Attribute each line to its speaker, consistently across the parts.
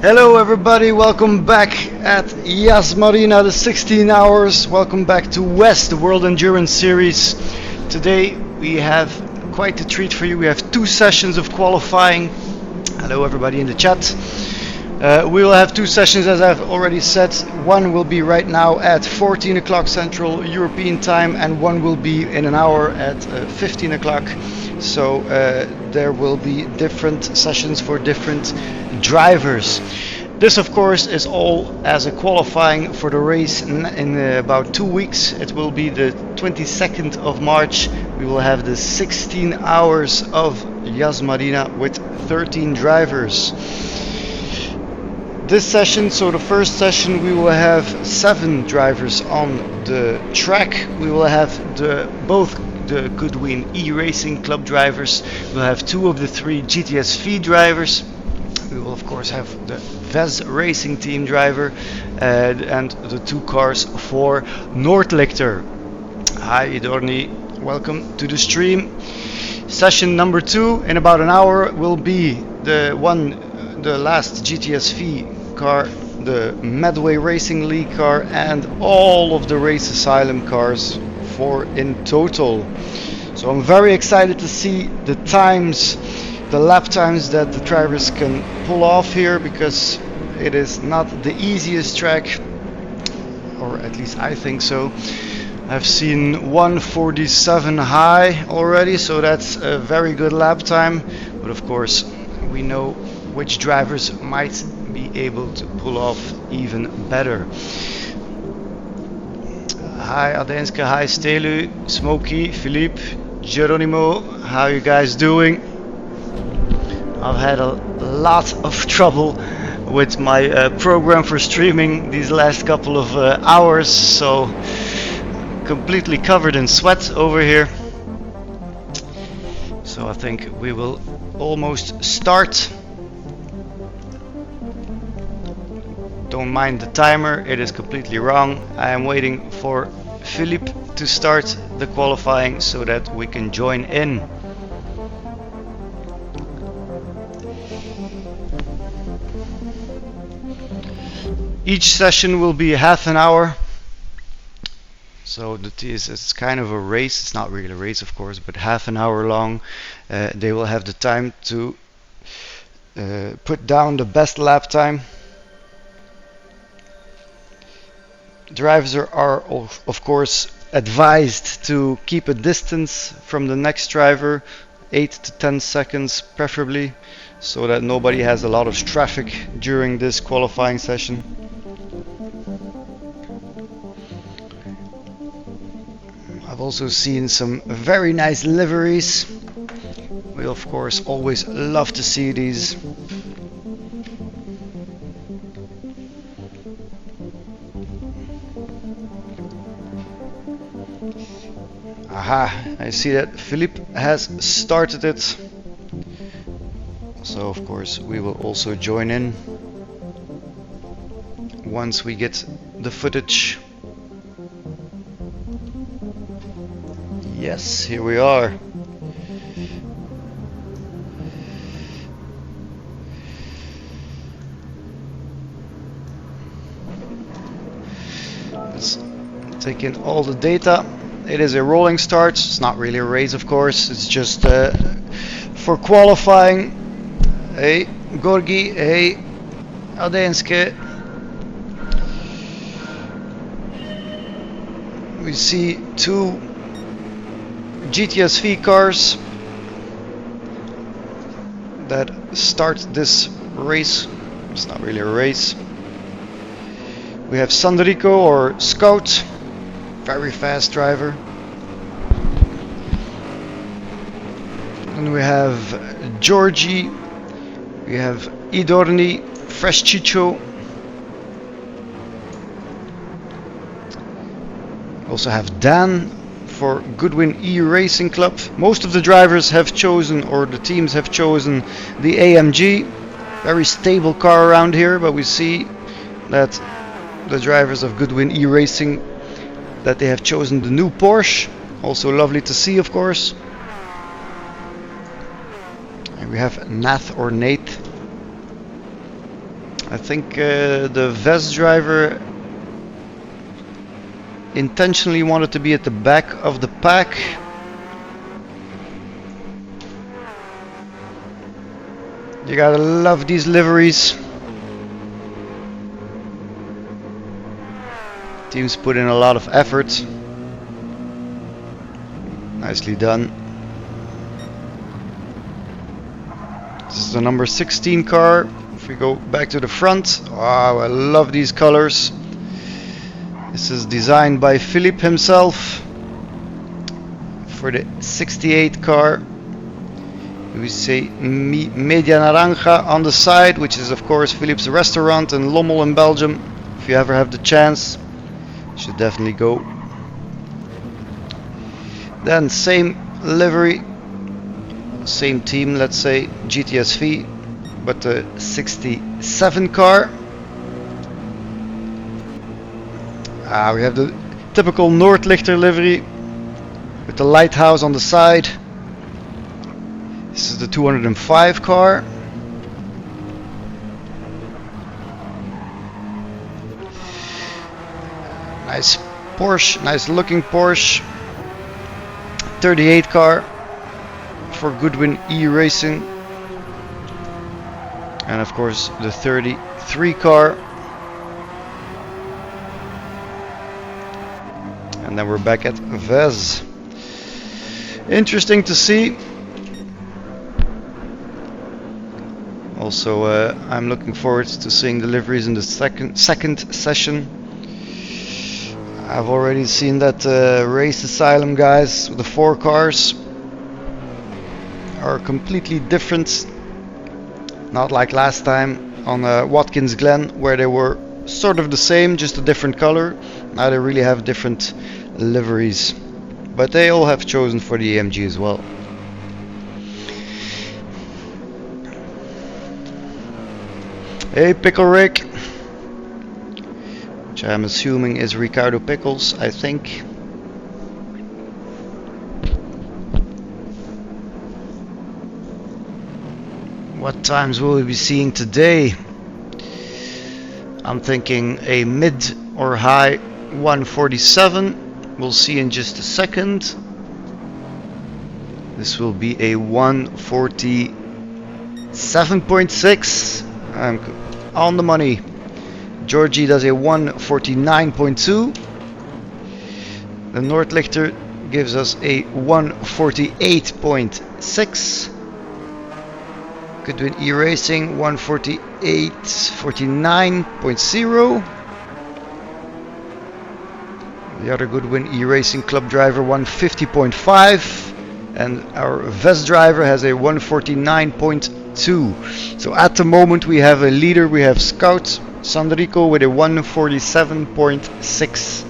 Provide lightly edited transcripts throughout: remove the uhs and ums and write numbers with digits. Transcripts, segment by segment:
Speaker 1: Hello everybody, welcome back at WES Marina, the 16 hours. Welcome back to WES, the World Endurance Series. Today we have quite a treat for you. We have two sessions of qualifying. Hello everybody in the chat. We will have two sessions, as I've already said. One will be right now at 14 o'clock Central European time, and one will be in an hour at 15 o'clock. So there will be different sessions for different drivers. This of course is all as a qualifying for the race in about 2 weeks. It will be the 22nd of March. We will have the 16 hours of WES Marina with 13 drivers. This session, so the first session, we will have 7 drivers on the track. We will have both the Goodwin E-Racing Club drivers. We'll have 2 of the 3 GTSV drivers. We will of course have the WES Racing Team driver and the 2 cars for Noordlichter. Hi Idorni, welcome to the stream. Session number 2 in about an hour will be the last GTSV car, the Medway Racing League car, and all of the Race Asylum cars, 4 in total. So I'm very excited to see the times, the lap times that the drivers can pull off here, because it is not the easiest track, or at least I think so. I've seen 1:47 high already, so that's a very good lap time, but of course we know which drivers might be able to pull off even better. Hi Adenska, hi Stelu, Smokey, Philippe, Geronimo, how you guys doing? I've had a lot of trouble with my program for streaming these last couple of hours, so completely covered in sweat over here. So I think we will almost start. Don't mind the timer, it is completely wrong. I am waiting for Philippe to start the qualifying so that we can join in. Each session will be half an hour. So it's kind of a race. It's not really a race of course, but half an hour long. They will have the time to put down the best lap time. Drivers are of course advised to keep a distance from the next driver, 8 to 10 seconds preferably, so that nobody has a lot of traffic during this qualifying session. I've also seen some very nice liveries. We of course always love to see these. Aha, I see that Philippe has started it. So of course we will also join in once we get the footage. Yes, here we are. Let's take in all the data. It is a rolling start. It's not really a race, of course. It's just for qualifying. Hey, Gorgi. Hey, Adenske. We see 2 GTSV cars that start this race. It's not really a race. We have Sandrico or Scout, very fast driver. And we have Georgie, we have Idorni, Fresh Chicho. Also have Dan for Goodwin E-Racing Club. Most of the drivers have chosen, or the teams have chosen, the AMG. Very stable car around here, but we see that the drivers of Goodwin E-Racing, that they have chosen the new Porsche. Also lovely to see, of course. And we have Nath or Nate. I think the WES driver intentionally wanted to be at the back of the pack. You gotta love these liveries. Teams put in a lot of effort. Nicely done. This is the number 16 car. If we go back to the front, wow, I love these colors. This is designed by Philippe himself for the 68 car. We say Media Naranja on the side, which is of course Philippe's restaurant in Lommel in Belgium. If you ever have the chance, you should definitely go. Then same livery, same team, let's say GTSV, but the 67 car. We have the typical Noordlichter livery with the lighthouse on the side. This is the 205 car. Nice Porsche, nice looking Porsche. 38 car for Goodwin E-Racing. And of course the 33 car. And then we're back at WES. Interesting to see. Also, I'm looking forward to seeing the liveries in the second session. I've already seen that Race Asylum guys, the 4 cars, are completely different. Not like last time on Watkins Glen, where they were sort of the same, just a different color. Now they really have different liveries, but they all have chosen for the AMG as well. Hey Pickle Rick, which I'm assuming is Ricardo Pickles, I think. What times will we be seeing today? I'm thinking a mid or high 147. We'll see in just a second. This will be a 147.6. I'm on the money. Georgie does a 149.2. The Noordlichter gives us a 148.6. Goodwin E-Racing 148.49.0. The other Goodwin E-Racing club driver 150.5, and our WES driver has a 149.2. So at the moment we have a leader. We have Scout Sandrico with a 147.6.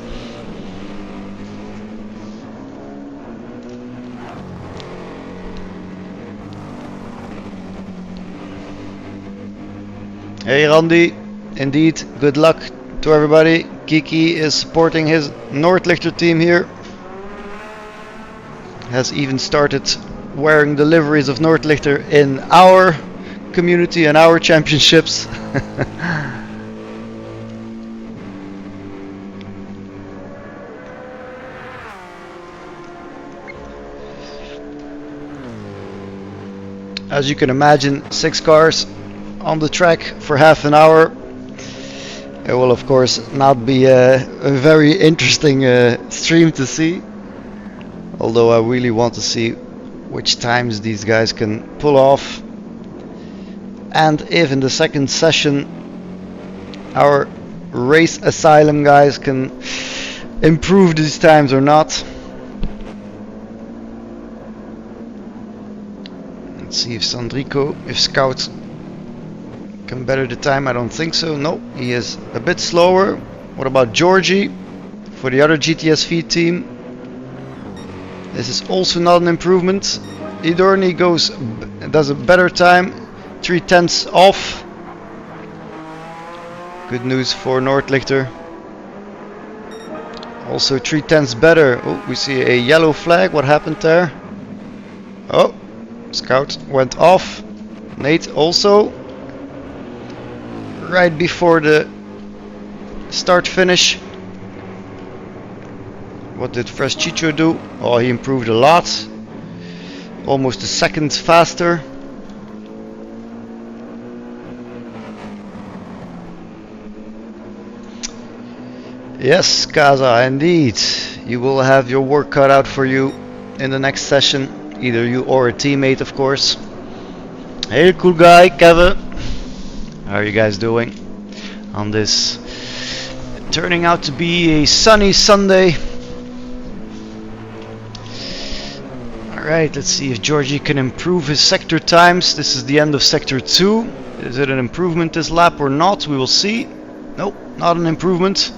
Speaker 1: Hey Randy, indeed, good luck to everybody. Kiki is supporting his Noordlichter team here. Has even started wearing the liveries of Noordlichter in our community and our championships. As you can imagine, 6 cars on the track for half an hour. It will of course not be a very interesting stream to see, although I really want to see which times these guys can pull off, and if in the second session our Race Asylum guys can improve these times or not. Let's see if Scout can better the time. I don't think so. No, he is a bit slower. What about Georgie for the other GTSV team? This is also not an improvement. Idorni does a better time, 3/10 off. Good news for Noordlichter. Also 3/10 better. Oh, we see a yellow flag. What happened there? Oh, Scout went off. Nate also. right before the start finish. What did Fresh Chicho do? Oh, he improved a lot. Almost a second faster. Yes, Kaza, indeed. You will have your work cut out for you in the next session. Either you or a teammate, of course. Hey, cool guy, Kevin. How are you guys doing on this turning out to be a sunny Sunday? Alright, let's see if Georgie can improve his sector times. This is the end of sector 2. Is it an improvement this lap or not? We will see. Nope, not an improvement.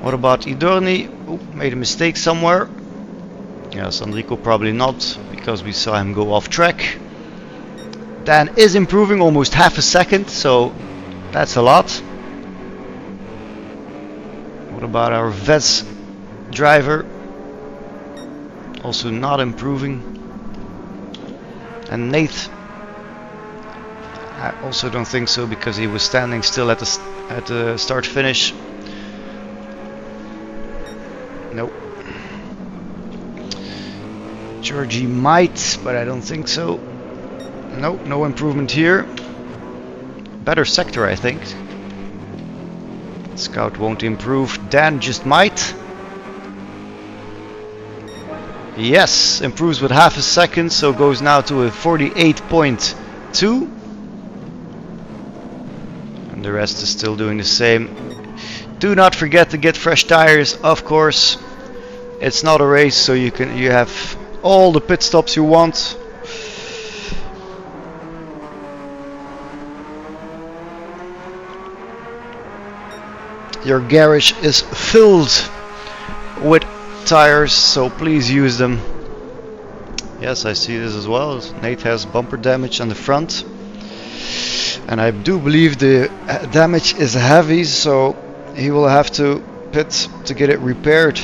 Speaker 1: What about Idorni? Oh, made a mistake somewhere. Yes, Enrico probably not, because we saw him go off track. Dan is improving almost half a second, so that's a lot. What about our WES driver? Also not improving. And Nate, I also don't think so, because he was standing still at the start finish. Nope. Georgie might, but I don't think so. Nope, no improvement here. Better sector, I think. Scout won't improve. Dan just might. Yes, improves with half a second, so goes now to a 48.2. And the rest is still doing the same. Do not forget to get fresh tires, of course. It's not a race, so you have all the pit stops you want. Your garage is filled with tires, so please use them. Yes, I see this as well. Nate has bumper damage on the front, and I do believe the damage is heavy, so he will have to pit to get it repaired.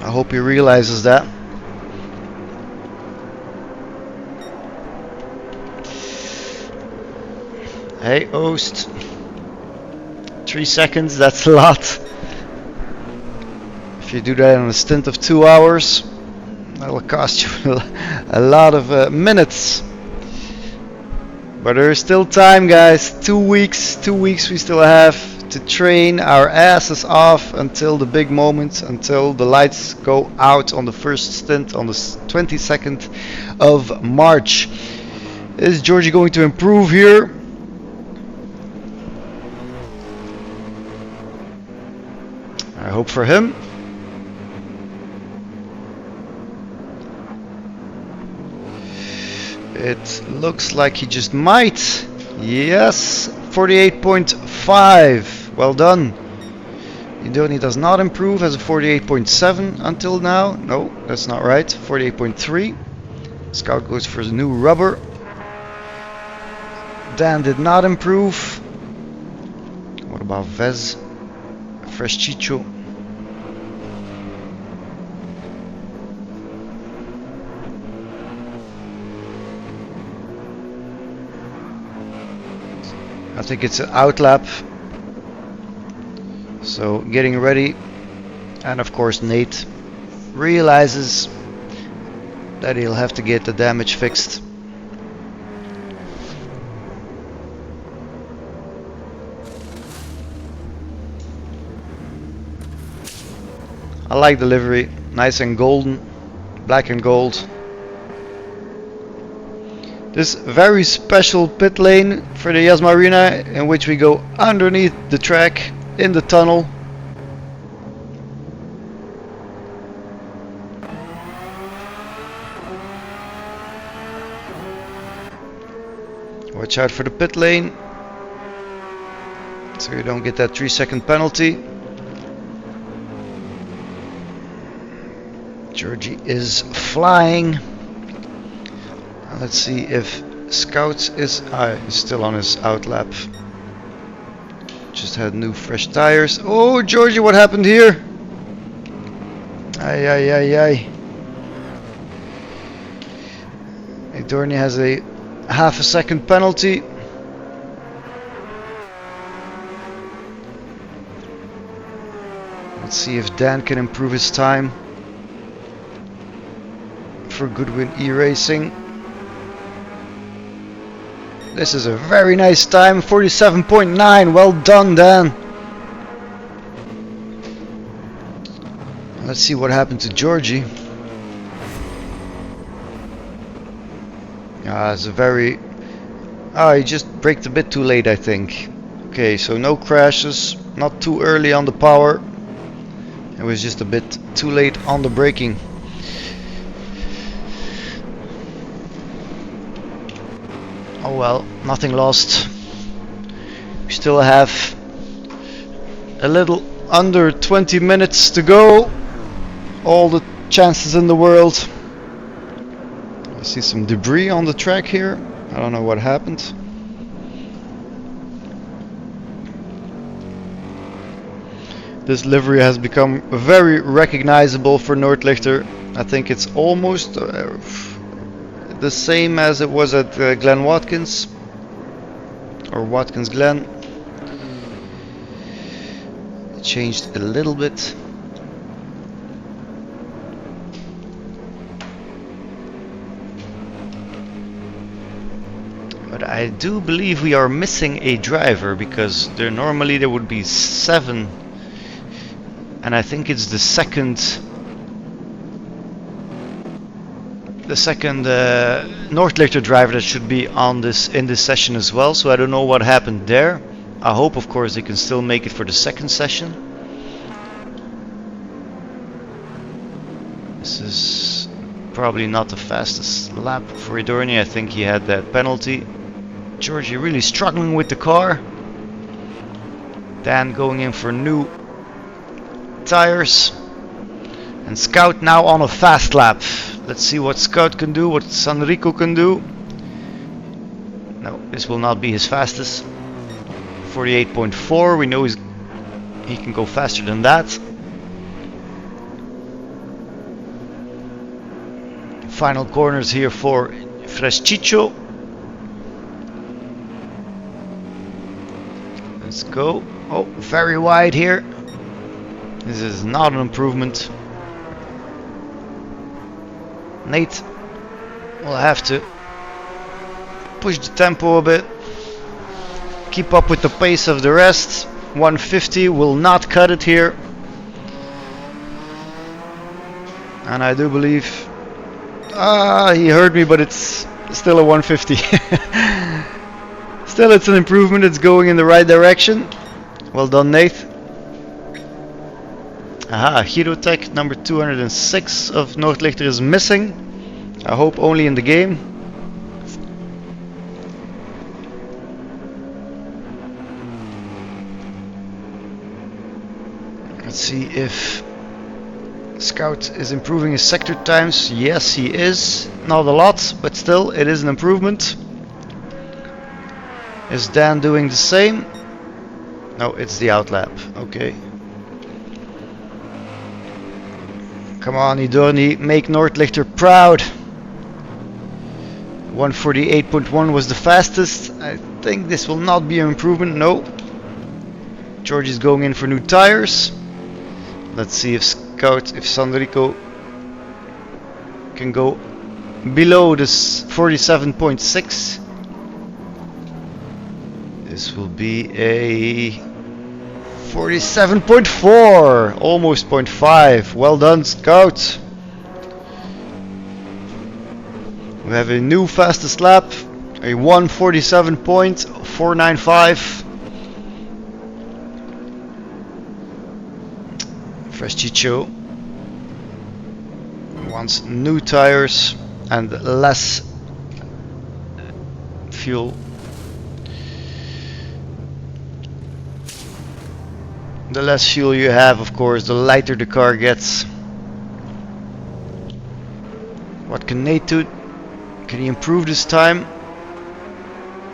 Speaker 1: I hope he realizes that. Hey, Oost. 3 seconds, that's a lot. If you do that in a stint of 2 hours, that will cost you a lot of minutes. But there is still time, guys. 2 weeks. 2 weeks we still have to train our asses off until the big moment, until the lights go out on the first stint on the 22nd of March. Is Georgie going to improve here? I hope for him. It looks like he just might. Yes, 48.5. Well done. Idoni does not improve, has a 48.7 until now. No, that's not right. 48.3. Scout goes for the new rubber. Dan did not improve. What about WES? Fresh Chicho. I think it's an outlap. So getting ready. And of course Nate realizes that he'll have to get the damage fixed. I like the livery, nice and golden, black and gold. This very special pit lane for the WES Marina, in which we go underneath the track in the tunnel. Watch out for the pit lane, so you don't get that 3-second penalty. Georgie is flying. Let's see if Scouts is still on his outlap. Just had new fresh tires. Oh, Georgie, what happened here? Ay, ay, ay, ay. Dorney has a half a second penalty. Let's see if Dan can improve his time for Goodwin E-Racing. This is a very nice time, 47.9. Well done, Dan. Let's see what happened to Georgie. It's a very... he just braked a bit too late, I think. Okay, so no crashes, not too early on the power. It was just a bit too late on the braking. Oh well, nothing lost. We still have a little under 20 minutes to go. All the chances in the world. I see some debris on the track here. I don't know what happened. This livery has become very recognizable for Noordlichter. I think it's almost the same as it was at Glen Watkins, or Watkins Glen. It changed a little bit. But I do believe we are missing a driver, because normally there would be 7, and I think it's the second Noordlichter driver that should be on in this session as well. So I don't know what happened there. I hope, of course, they can still make it for the second session. This is probably not the fastest lap for Idorni. I think he had that penalty. Georgie really struggling with the car. Dan going in for new tires. And Scout now on a fast lap. Let's see what Scout can do, what Sanrico can do. No, this will not be his fastest. 48.4, we know he can go faster than that. Final corners here for Freschicho. Let's go. Oh, very wide here. This is not an improvement. Nate will have to push the tempo a bit, keep up with the pace of the rest. 150 will not cut it here, and I do believe he heard me, but it's still a 150. Still, it's an improvement. It's going in the right direction. Well done, Nate. Aha, Hirotech number 206 of Noordlichter is missing. I hope only in the game. Let's see if Scout is improving his sector times. Yes, he is. Not a lot, but still, it is an improvement. Is Dan doing the same? No, it's the outlap. Okay. Come on, Idorni, make Noordlichter proud. 148.1 was the fastest. I think this will not be an improvement. No. George is going in for new tires. Let's see if Sanrico can go below this 47.6. This will be a 47.4, almost 0.5. Well done, Scout. We have a new fastest lap, a 147.495. Freschicho wants new tires and less fuel. The less fuel you have, of course, the lighter the car gets. What can Nate do? Can he improve this time?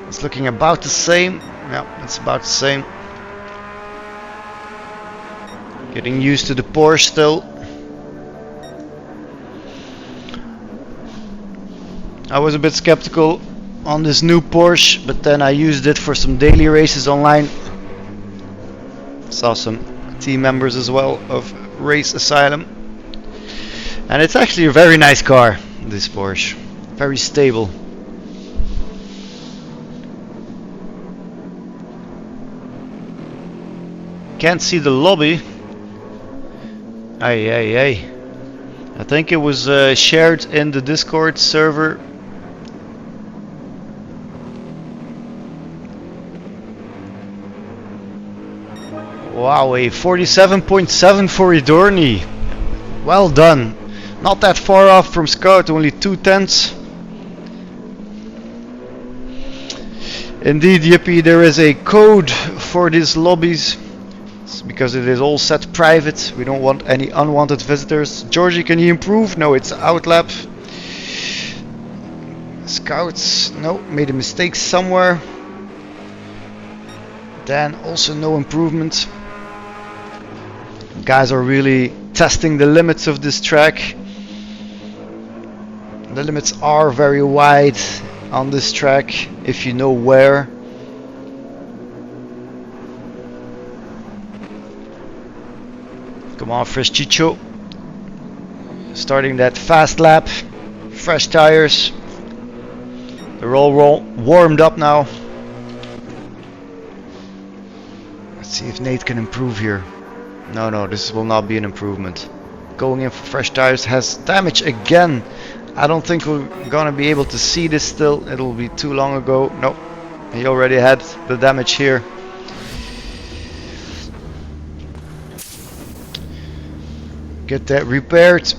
Speaker 1: It's looking about the same. Yeah, it's about the same. Getting used to the Porsche still. I was a bit skeptical on this new Porsche, but then I used it for some daily races online. Saw some team members as well of Race Asylum. And it's actually a very nice car, this Porsche. Very stable. Can't see the lobby. Ay. I think it was shared in the Discord server. Wow, a 47.7 for Idorni. Well done. Not that far off from Scout, only 2/10. Indeed, Yippee, there is a code for these lobbies. It's because it is all set private. We don't want any unwanted visitors. Georgie, can you improve? No, it's outlap. Scouts, no, made a mistake somewhere. Dan, also no improvement. Guys are really testing the limits of this track. The limits are very wide on this track, if you know where. Come on, Fresh Chicho. Starting that fast lap. Fresh tires. They're all warmed up now. Let's see if Nate can improve here. No, this will not be an improvement. Going in for fresh tires has damage again. I don't think we're gonna be able to see this still. It'll be too long ago. Nope, he already had the damage here. Get that repaired.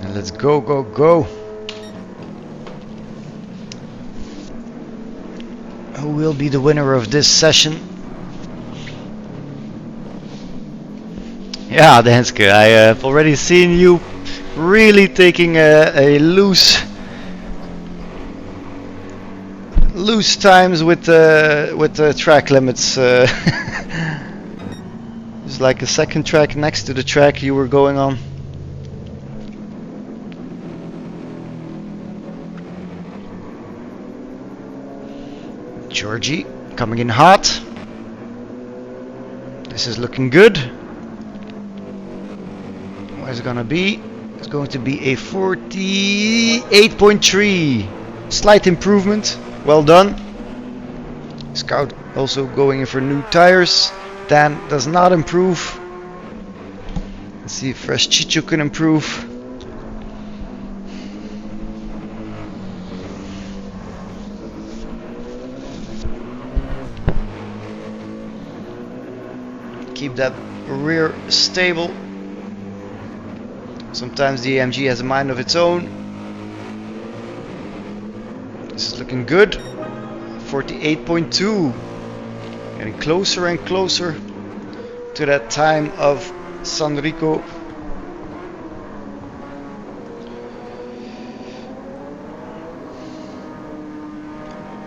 Speaker 1: And let's go. Who will be the winner of this session? Yeah, Danske, I have already seen you really taking a loose times with the track limits. It's like a second track next to the track you were going on. Georgie coming in hot. This is looking good. What is it gonna be? It's going to be a 48.3. Slight improvement. Well done. Scout also going in for new tires. Dan does not improve. Let's see if Fresh Chicho can improve. Keep that rear stable. Sometimes the AMG has a mind of its own. This is looking good. 48.2. Getting closer and closer to that time of Sanrico.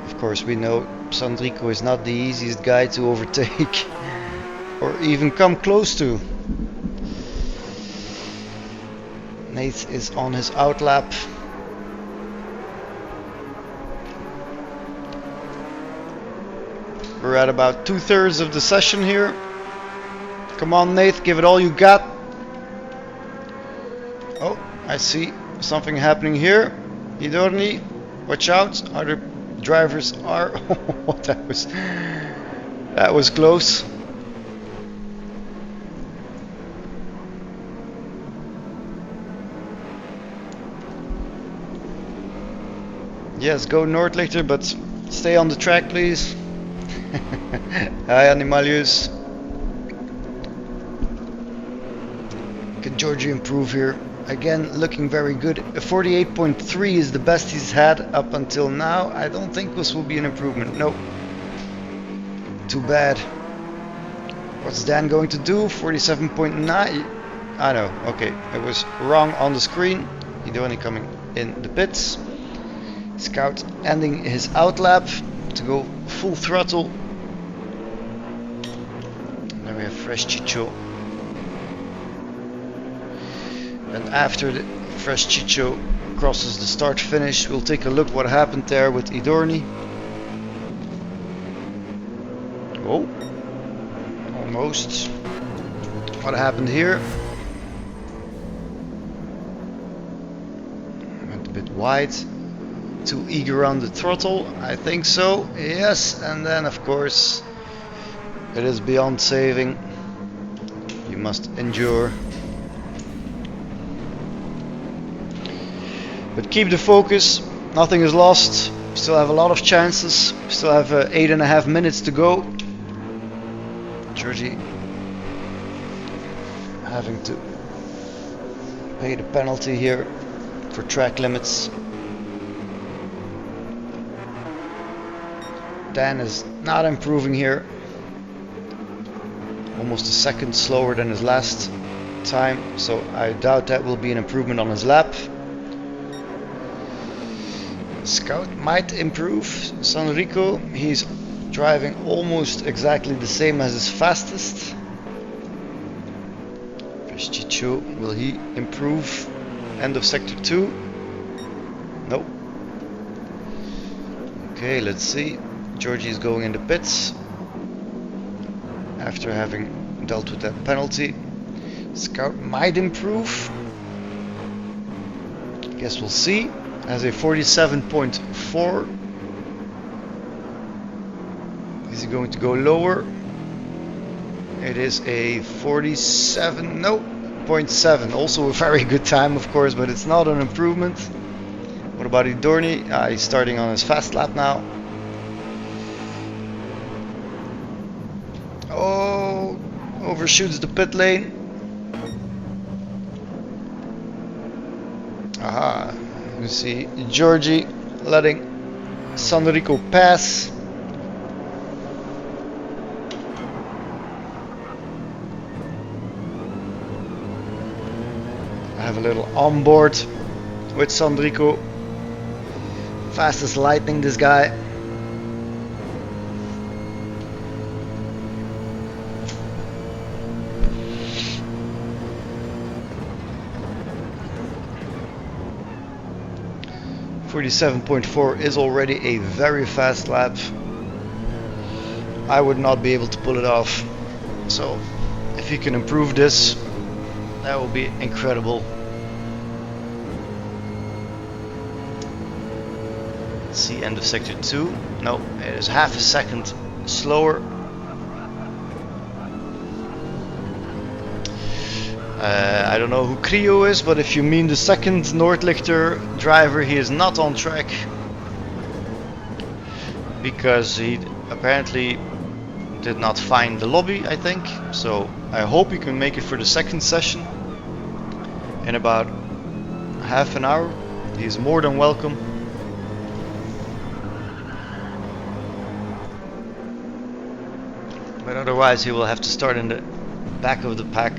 Speaker 1: Of course, we know Sanrico is not the easiest guy to overtake or even come close to. Nate is on his outlap. We're at about 2/3 of the session here. Come on, Nate, give it all you got. Oh, I see something happening here. Idorni, watch out. Other drivers are. Oh, that was close. Yes, go north later, but stay on the track, please. Hi, Animalius. Can Georgie improve here? Again, looking very good. A 48.3 is the best he's had up until now. I don't think this will be an improvement. Nope. Too bad. What's Dan going to do? 47.9. I know. Okay, it was wrong on the screen. Idoni coming in the pits. Scout ending his outlap to go full throttle. And then we have Fresh Chicho. And after the Fresh Chicho crosses the start finish, we'll take a look what happened there with Idorni. Oh, foremost. What happened here? Went a bit wide. Too eager on the throttle, I think so. Yes, and then of course it is beyond saving. You must endure. But keep the focus. Nothing is lost. We still have a lot of chances. We still have 8.5 minutes to go. Georgie having to pay the penalty here for track limits. Dan is not improving here. Almost a second slower than his last time, so I doubt that will be an improvement on his lap. Scout might improve. Sanrico, he's driving almost exactly the same as his fastest. Chicho, will he improve? End of sector 2? Nope. Okay, let's see. Georgie is going in the pits after having dealt with that penalty. Scout might improve. Guess we'll see. Has a 47.4. Is he going to go lower? It is a 47, no, 0.7. Also a very good time, of course, but it's not an improvement. What about Idorni? He's starting on his fast lap now. Oh, overshoots the pit lane. Aha. You see Georgie letting Sanrico pass. I have a little onboard with Sanrico. Fast as lightning, this guy. .4 is already a very fast lap. I would not be able to pull it off. So if you can improve this, that will be incredible. Let's see, end of sector 2. No, it is half a second slower. I don't know who Creo is, but if you mean the second Noordlichter driver, he is not on track because he apparently did not find the lobby, I think. So I hope he can make it for the second session in about half an hour. He is more than welcome. But otherwise he will have to start in the back of the pack.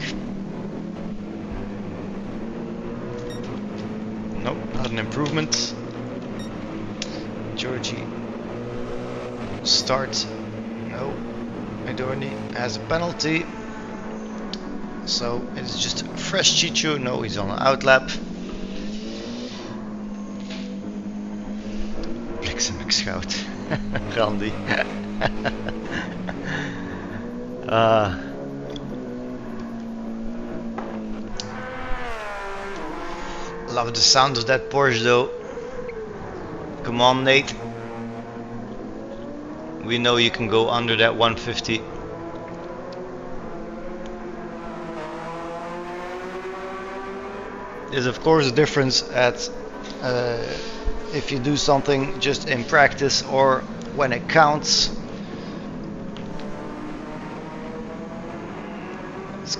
Speaker 1: Nope, not an improvement. Georgie start. No. Idorni has a penalty. So it's just a fresh Chicho. No, he's on an outlap. Bliksemschout. Randy. Love the sound of that Porsche though. Come on, Nate. We know you can go under that 150. There's of course a difference at if you do something just in practice or when it counts. It's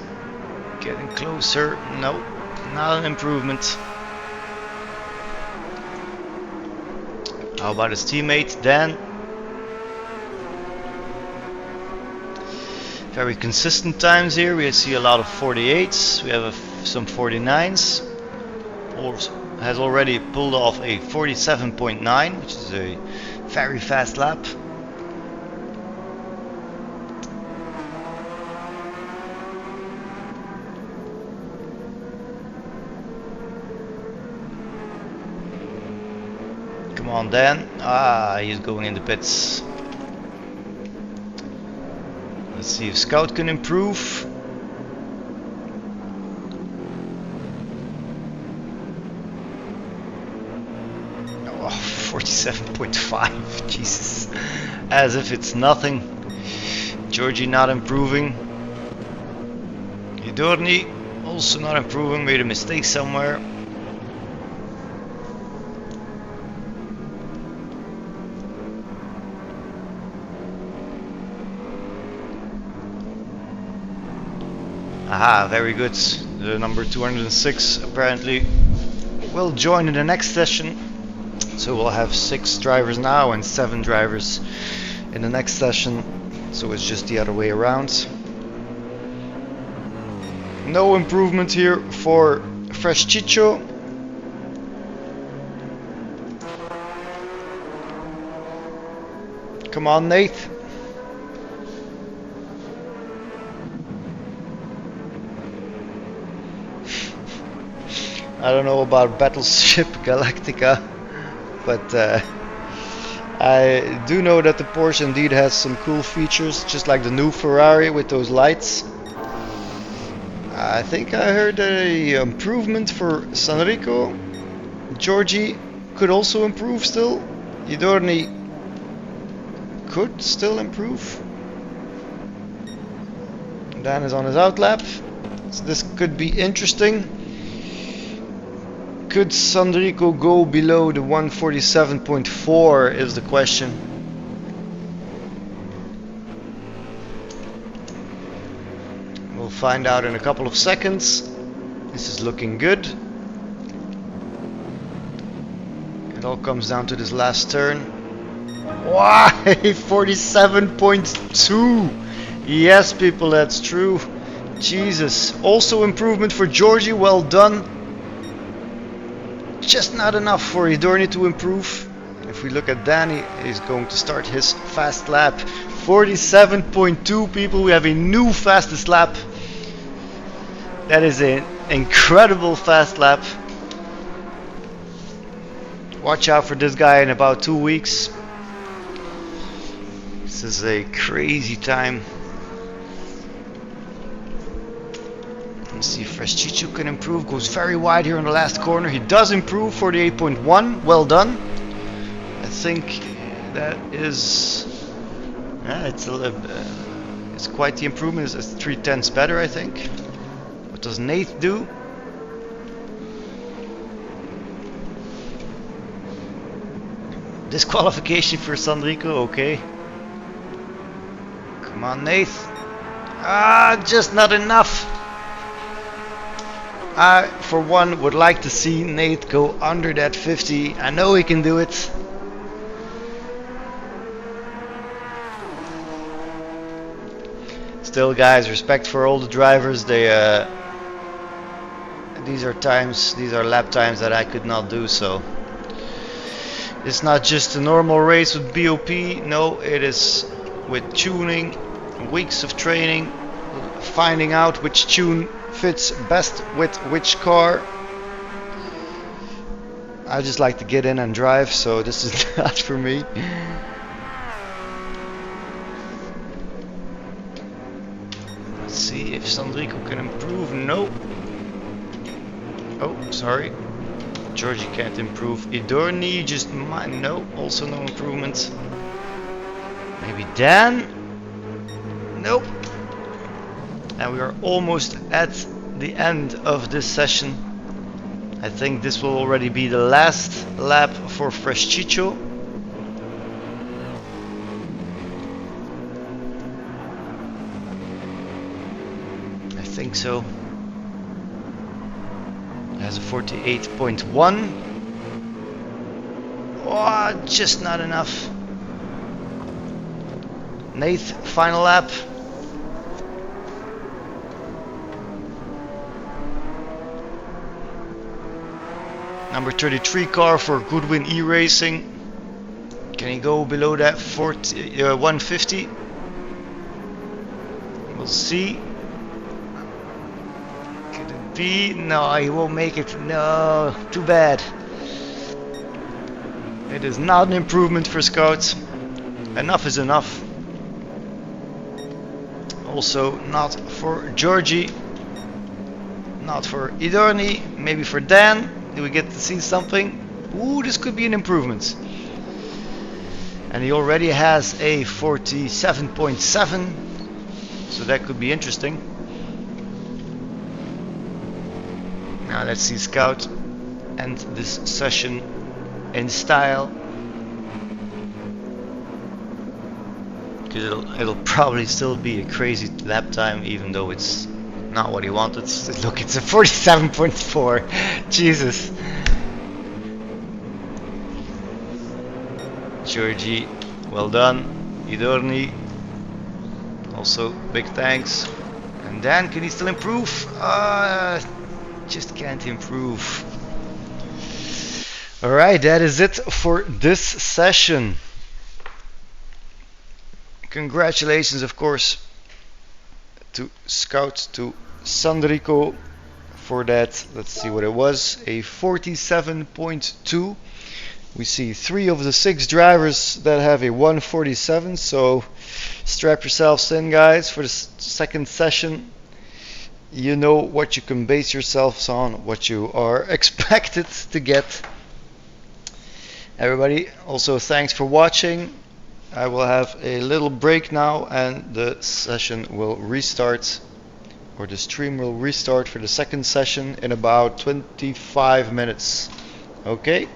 Speaker 1: getting closer. No, not an improvement. How about his teammate Dan? Very consistent times here. We see a lot of 48s. We have some 49s. Has already pulled off a 47.9, which is a very fast lap. Come on, Dan. He's going in the pits. Let's see if Scout can improve. Oh, 47.5. Jesus. As if it's nothing. Georgie not improving. Idorni also not improving. Made a mistake somewhere. Aha, very good. The number 206 apparently will join in the next session. So we'll have 6 drivers now and 7 drivers in the next session. So it's just the other way around. No improvement here for Fresh Chicho. Come on, Nate. I don't know about Battleship Galactica, but I do know that the Porsche indeed has some cool features, just like the new Ferrari with those lights. I think I heard a improvement for Sanrico. Georgie could also improve still. Idorni could still improve. Dan is on his outlap, so this could be interesting. Could Sandrico go below the 147.4 is the question. We'll find out in a couple of seconds. This is looking good. It all comes down to this last turn. Why? 47.2. Yes, people, that's true. Jesus. Also improvement for Georgie. Well done. Just not enough for Idorni to improve. If we look at Danny, he's going to start his fast lap. 47.2, people. We have a new fastest lap. That is an incredible fast lap. Watch out for this guy in about 2 weeks. This is a crazy time. Let's see if Fresh Chichu can improve. Goes very wide here in the last corner. He does improve for the 8.1. Well done. I think that is... Yeah, it's quite the improvement. It's 3/10 better, I think. What does Nate do? Disqualification for Sandrico, okay. Come on, Nate. Ah, just not enough. I, for one, would like to see Nate go under that 50. I know he can do it. Still, guys, respect for all the drivers. They, these are lap times that I could not do. So it's not just a normal race with BOP. No, it is with tuning, weeks of training, finding out which tune fits best with which car. I just like to get in and drive, so this is not for me. Let's see if Sandrico can improve. No. Oh, sorry. Georgie can't improve. Idorni just might. No, also no improvement. Maybe Dan? Nope. And we are almost at the end of this session. I think this will already be the last lap for Fresh Chicho. I think so. It has a 48.1. Oh, just not enough. Nate, final lap. Number 33 car for Goodwin E-Racing. Can he go below that 150? We'll see. Could it be? No, he won't make it. No, too bad. It is not an improvement for Scouts. Enough is enough. Also not for Georgie. Not for Idorni. Maybe for Dan. Do we get to see something? Ooh, this could be an improvement. And he already has a 47.7. So that could be interesting. Now let's see Scout end this session in style. Because it'll probably still be a crazy lap time, even though it's not what he wanted. Look, it's a 47.4. Jesus. Georgie, well done. Idorni, also big thanks. And Dan, can he still improve? Just can't improve. Alright, that is it for this session. Congratulations, of course, to Scout, to Sandrico for that. Let's see what it was, a 47.2. We see 3 of the 6 drivers that have a 147, so strap yourselves in, guys, for the second session. You know what you can base yourselves on, what you are expected to get. Everybody, also thanks for watching. I will have a little break now and the session will restart, or the stream will restart for the second session in about 25 minutes. Okay?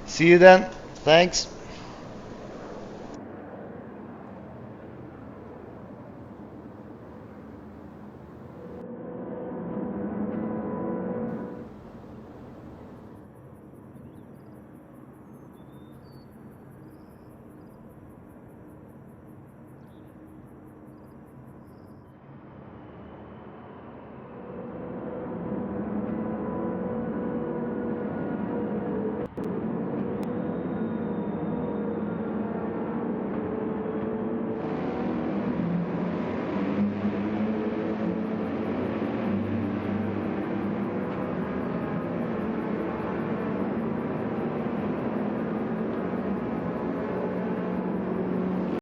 Speaker 1: See you then. Thanks.